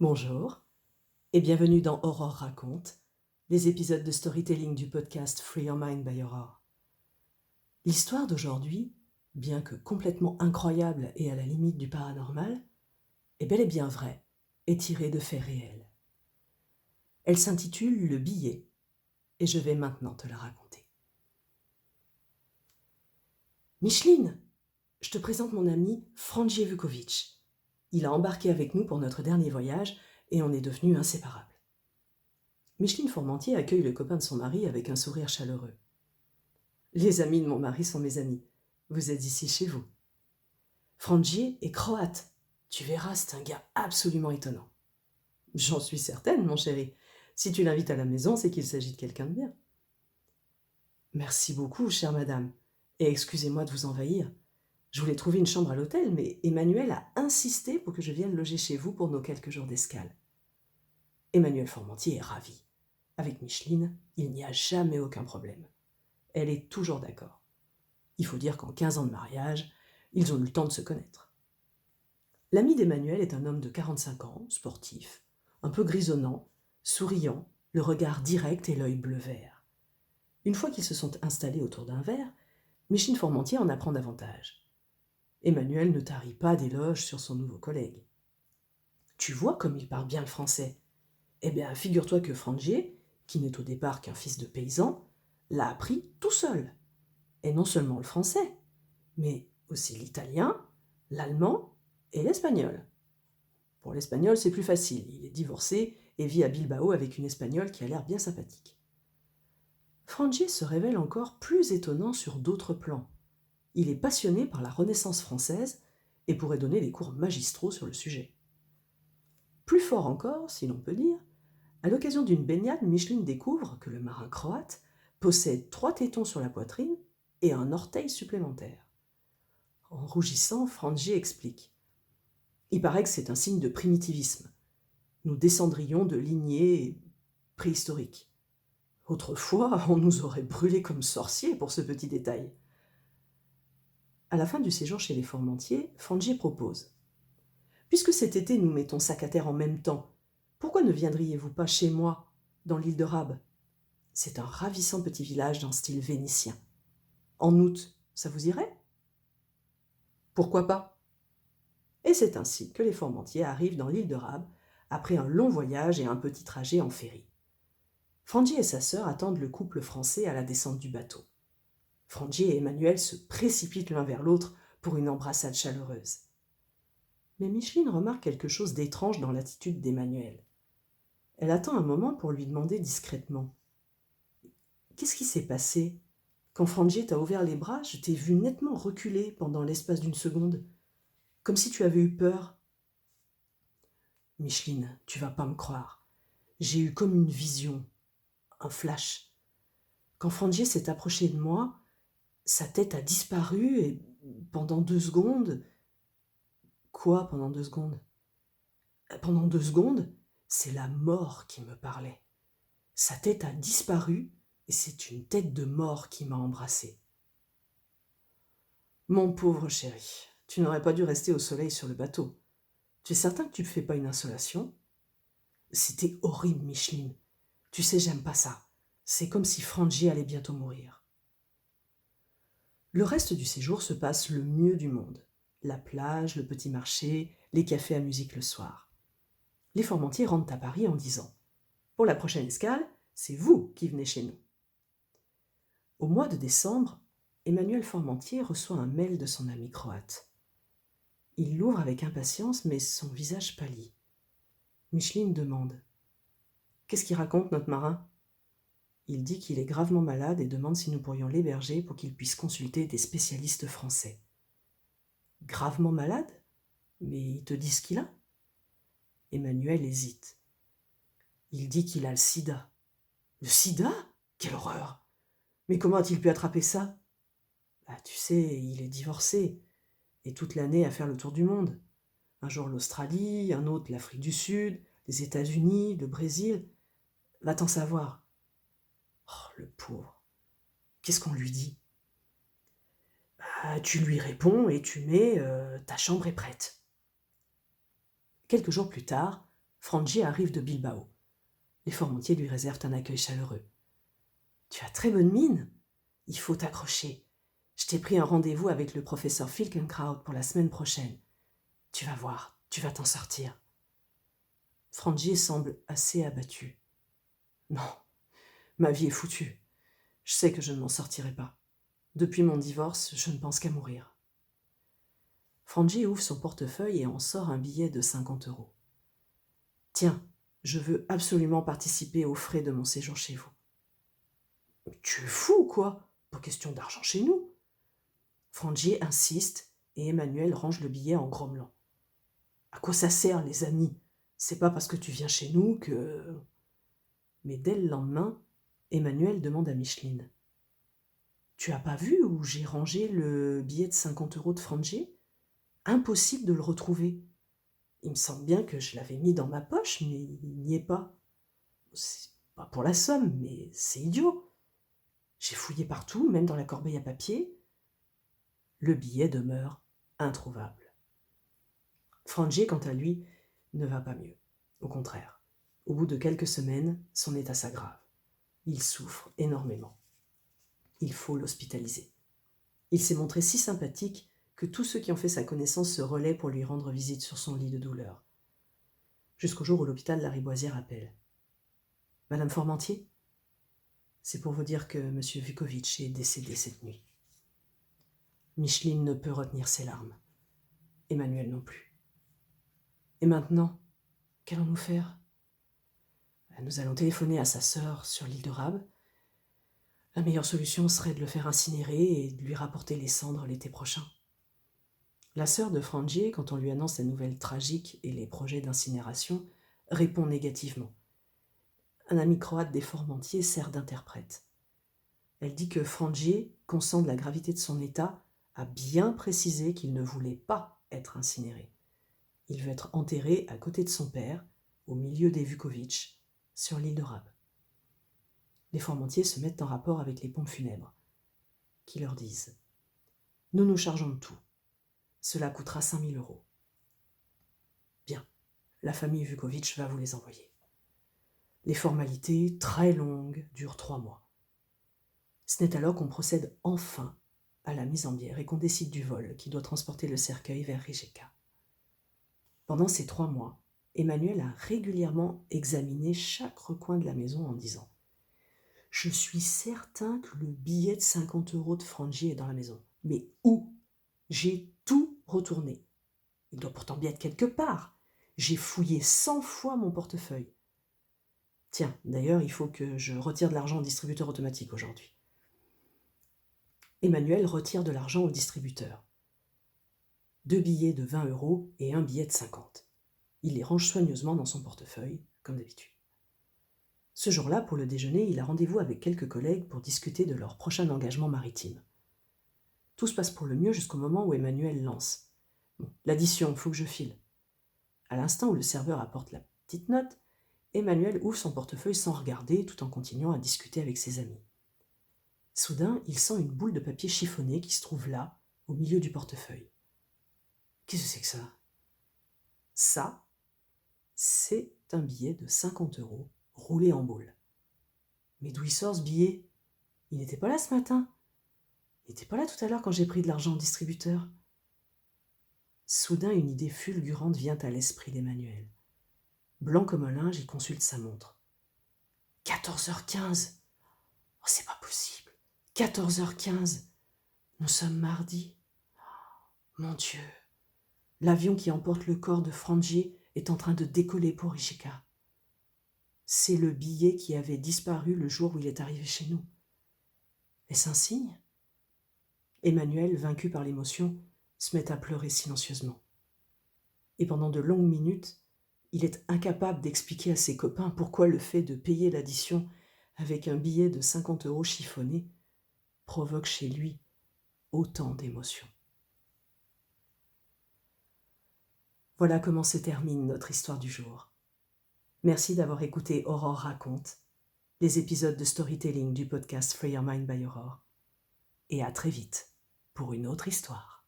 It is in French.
Bonjour et bienvenue dans Aurore raconte, les épisodes de storytelling du podcast Free Your Mind by Aurore. L'histoire d'aujourd'hui, bien que complètement incroyable et à la limite du paranormal, est bel et bien vraie et tirée de faits réels. Elle s'intitule Le billet et je vais maintenant te la raconter. Micheline, je te présente mon ami Franji Vukovic. Il a embarqué avec nous pour notre dernier voyage et on est devenus inséparables. Micheline Fourmentier accueille le copain de son mari avec un sourire chaleureux. Les amis de mon mari sont mes amis. Vous êtes ici chez vous. Franji est croate. Tu verras, c'est un gars absolument étonnant. J'en suis certaine, mon chéri. Si tu l'invites à la maison, c'est qu'il s'agit de quelqu'un de bien. Merci beaucoup, chère madame. Et excusez-moi de vous envahir. Je voulais trouver une chambre à l'hôtel, mais Emmanuel a insisté pour que je vienne loger chez vous pour nos quelques jours d'escale. Emmanuel Fourmentier est ravi. Avec Micheline, il n'y a jamais aucun problème. Elle est toujours d'accord. Il faut dire qu'en 15 ans de mariage, ils ont eu le temps de se connaître. L'ami d'Emmanuel est un homme de 45 ans, sportif, un peu grisonnant, souriant, le regard direct et l'œil bleu-vert. Une fois qu'ils se sont installés autour d'un verre, Micheline Fourmentier en apprend davantage. Emmanuel ne tarit pas d'éloges sur son nouveau collègue. « Tu vois comme il parle bien le français. Eh bien, figure-toi que Frangier, qui n'est au départ qu'un fils de paysan, l'a appris tout seul. Et non seulement le français, mais aussi l'italien, l'allemand et l'espagnol. Pour l'espagnol, c'est plus facile. Il est divorcé et vit à Bilbao avec une espagnole qui a l'air bien sympathique. Frangier se révèle encore plus étonnant sur d'autres plans. Il est passionné par la Renaissance française et pourrait donner des cours magistraux sur le sujet. Plus fort encore, si l'on peut dire, à l'occasion d'une baignade, Micheline découvre que le marin croate possède 3 tétons sur la poitrine et un orteil supplémentaire. En rougissant, Frangi explique. Il paraît que c'est un signe de primitivisme. Nous descendrions de lignées préhistoriques. Autrefois, on nous aurait brûlés comme sorciers pour ce petit détail. À la fin du séjour chez les Fourmentier, Frangi propose. Puisque cet été nous mettons sac à terre en même temps, pourquoi ne viendriez-vous pas chez moi, dans l'île de Rabe ? C'est un ravissant petit village dans style vénitien. En août, ça vous irait ? Pourquoi pas ? Et c'est ainsi que les Fourmentier arrivent dans l'île de Rabe après un long voyage et un petit trajet en ferry. Frangi et sa sœur attendent le couple français à la descente du bateau. Frangi et Emmanuel se précipitent l'un vers l'autre pour une embrassade chaleureuse. Mais Micheline remarque quelque chose d'étrange dans l'attitude d'Emmanuel. Elle attend un moment pour lui demander discrètement. « Qu'est-ce qui s'est passé ? Quand Frangi t'a ouvert les bras, je t'ai vu nettement reculer pendant l'espace d'une seconde, comme si tu avais eu peur. » « Micheline, tu vas pas me croire. J'ai eu comme une vision, un flash. Quand Frangi s'est approché de moi, sa tête a disparu et pendant 2 secondes... » « Quoi pendant 2 secondes ? » « Pendant 2 secondes, c'est la mort qui me parlait. Sa tête a disparu et c'est une tête de mort qui m'a embrassé. » « Mon pauvre chéri, tu n'aurais pas dû rester au soleil sur le bateau. Tu es certain que tu ne fais pas une insolation ? » C'était horrible, Micheline. Tu sais, j'aime pas ça. C'est comme si Frangi allait bientôt mourir. Le reste du séjour se passe le mieux du monde. La plage, le petit marché, les cafés à musique le soir. Les Fourmentier rentrent à Paris en disant « Pour la prochaine escale, c'est vous qui venez chez nous. » Au mois de décembre, Emmanuel Fourmentier reçoit un mail de son ami croate. Il l'ouvre avec impatience, mais son visage pâlit. Micheline demande « Qu'est-ce qu'il raconte, notre marin ?» Il dit qu'il est gravement malade et demande si nous pourrions l'héberger pour qu'il puisse consulter des spécialistes français. « Gravement malade ? Mais il te dit ce qu'il a ?» Emmanuel hésite. Il dit qu'il a le sida. « Le sida ? Quelle horreur ! Mais comment a-t-il pu attraper ça ? » Tu sais, il est divorcé, et toute l'année à faire le tour du monde. Un jour l'Australie, un autre l'Afrique du Sud, les États-Unis, le Brésil. Va-t'en savoir. Oh, le pauvre. Qu'est-ce qu'on lui dit ? Tu lui réponds et tu mets ta chambre est prête. Quelques jours plus tard, Frangie arrive de Bilbao. Les Formontiers lui réservent un accueil chaleureux. « Tu as très bonne mine. Il faut t'accrocher. Je t'ai pris un rendez-vous avec le professeur Filkenkraut pour la semaine prochaine. Tu vas voir, tu vas t'en sortir. » Frangie semble assez abattu. « Non, ma vie est foutue. Je sais que je ne m'en sortirai pas. Depuis mon divorce, je ne pense qu'à mourir. » Frangie ouvre son portefeuille et en sort un billet de 50 €. « Tiens, je veux absolument participer aux frais de mon séjour chez vous. »« Mais tu es fou, quoi ? Pas question d'argent chez nous. » Frangie insiste et Emmanuel range le billet en grommelant. « À quoi ça sert, les amis ? C'est pas parce que tu viens chez nous que... » Mais dès le lendemain, Emmanuel demande à Micheline. « Tu as pas vu où j'ai rangé le billet de 50 € de Frangie ? Impossible de le retrouver. Il me semble bien que je l'avais mis dans ma poche, mais il n'y est pas. C'est pas pour la somme, mais c'est idiot. J'ai fouillé partout, même dans la corbeille à papier. » Le billet demeure introuvable. Frangie, quant à lui, ne va pas mieux. Au contraire, au bout de quelques semaines, son état s'aggrave. Il souffre énormément. Il faut l'hospitaliser. Il s'est montré si sympathique que tous ceux qui ont fait sa connaissance se relaient pour lui rendre visite sur son lit de douleur. Jusqu'au jour où l'hôpital Lariboisière appelle. « Madame Formantier ? C'est pour vous dire que M. Vukovitch est décédé cette nuit. » Micheline ne peut retenir ses larmes. Emmanuel non plus. « Et maintenant, qu'allons-nous faire ? » Nous allons téléphoner à sa sœur sur l'île de Rab. La meilleure solution serait de le faire incinérer et de lui rapporter les cendres l'été prochain. La sœur de Frangie, quand on lui annonce la nouvelle tragique et les projets d'incinération, répond négativement. Un ami croate des Formantiers sert d'interprète. Elle dit que Frangie, conscient de la gravité de son état, a bien précisé qu'il ne voulait pas être incinéré. Il veut être enterré à côté de son père, au milieu des Vukovitch, sur l'île de Rab. Les Formantiers se mettent en rapport avec les pompes funèbres, qui leur disent « Nous nous chargeons de tout. Cela coûtera 5 000 €. Bien, la famille Vukovitch va vous les envoyer. Les formalités, très longues, durent 3 mois. Ce n'est alors qu'on procède enfin à la mise en bière et qu'on décide du vol qui doit transporter le cercueil vers Rijeka. Pendant ces 3 mois, Emmanuel a régulièrement examiné chaque recoin de la maison en disant « Je suis certain que le billet de 50 € de Frangie est dans la maison. Mais où ? J'ai tout retourné. Il doit pourtant bien être quelque part. J'ai fouillé 100 fois mon portefeuille. Tiens, d'ailleurs, il faut que je retire de l'argent au distributeur automatique aujourd'hui. » Emmanuel retire de l'argent au distributeur. 2 billets de 20 € et un billet de 50. Il les range soigneusement dans son portefeuille, comme d'habitude. Ce jour-là, pour le déjeuner, il a rendez-vous avec quelques collègues pour discuter de leur prochain engagement maritime. Tout se passe pour le mieux jusqu'au moment où Emmanuel lance. « Bon, l'addition, faut que je file. » À l'instant où le serveur apporte la petite note, Emmanuel ouvre son portefeuille sans regarder, tout en continuant à discuter avec ses amis. Soudain, il sent une boule de papier chiffonné qui se trouve là, au milieu du portefeuille. Qu'est-ce que c'est que ça ? Ça, c'est un billet de 50 € roulé en boule. Mais d'où il sort ce billet ? Il n'était pas là ce matin. Il n'était pas là tout à l'heure quand j'ai pris de l'argent au distributeur. Soudain, une idée fulgurante vient à l'esprit d'Emmanuel. Blanc comme un linge, il consulte sa montre. 14h15. Oh, c'est pas possible. 14h15. Nous sommes mardi. Mon Dieu. L'avion qui emporte le corps de Frangie est en train de décoller pour Rijeka. C'est le billet qui avait disparu le jour où il est arrivé chez nous. Est-ce un signe ? Emmanuel, vaincu par l'émotion, se met à pleurer silencieusement. Et pendant de longues minutes, il est incapable d'expliquer à ses copains pourquoi le fait de payer l'addition avec un billet de 50 € chiffonné provoque chez lui autant d'émotions. Voilà comment se termine notre histoire du jour. Merci d'avoir écouté Aurore raconte, les épisodes de storytelling du podcast Free Your Mind by Aurore. Et à très vite pour une autre histoire.